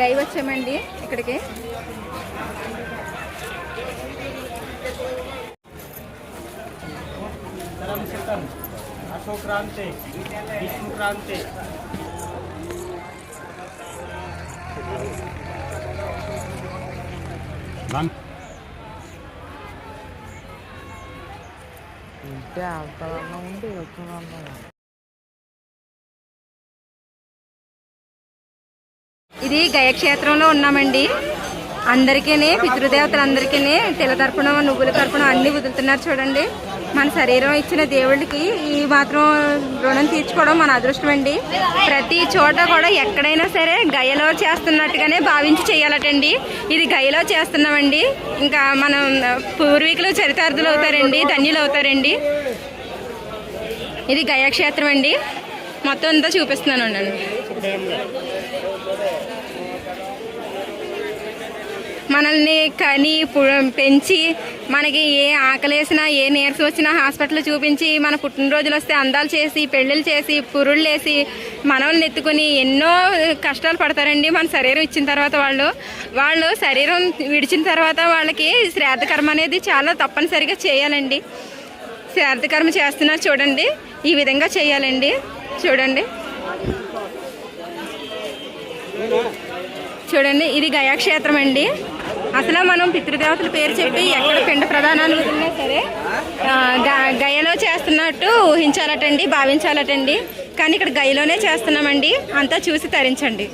గై వచ్చామండి ఇక్కడికి. అశోక్రాంతి, విష్ణుక్రాంతి, ఇది గయక్షేత్రంలో ఉన్నామండి. అందరికీ పితృదేవతలందరికీ తెల్ల తర్పణం, నువ్వుల తర్పణం అన్నీ వదులుతున్నారు చూడండి. మన శరీరం ఇచ్చిన దేవుడికి ఈ మాత్రం రుణం తీర్చుకోవడం మన అదృష్టం అండి. ప్రతి చోట కూడా ఎక్కడైనా సరే గయలో చేస్తున్నట్టుగానే భావించి చేయాలటండి. ఇది గయలో చేస్తున్నామండి. ఇంకా మనం పూర్వీకులు చరితార్థులు అవుతారండి, ధన్యులు అవుతారండి. ఇది గయాక్షేత్రం అండి. మొత్తం అంతా చూపిస్తున్నాను అండి. మనల్ని కని పెంచి మనకి ఏ ఆకలేసినా ఏ నీరసం వచ్చినా హాస్పిటల్ చూపించి మన పుట్టినరోజులు వస్తే అందాలు చేసి పెళ్ళిళ్ళు చేసి పురుళ్ళు వేసి మనల్ని ఎత్తుకుని ఎన్నో కష్టాలు పడతారండి. మన శరీరం ఇచ్చిన తర్వాత వాళ్ళు శరీరం విడిచిన తర్వాత వాళ్ళకి శ్రాద్ధకర్మ అనేది చాలా తప్పనిసరిగా చేయాలండి. శ్రాద్ధకర్మ చేస్తున్నారు చూడండి. ఈ విధంగా చేయాలండి. చూడండి చూడండి ఇది గయాక్షేత్రం అండి. అసలు మనం పితృదేవతల పేరు చెప్పి ఎక్కడ పిండ ప్రదానాలు వదిలినా సరే గయలో చేస్తున్నట్టు ఊహించాలటండి, భావించాలటండి. కానీ ఇక్కడ గయలోనే చేస్తున్నామండి. అంతా చూసి తరించండి.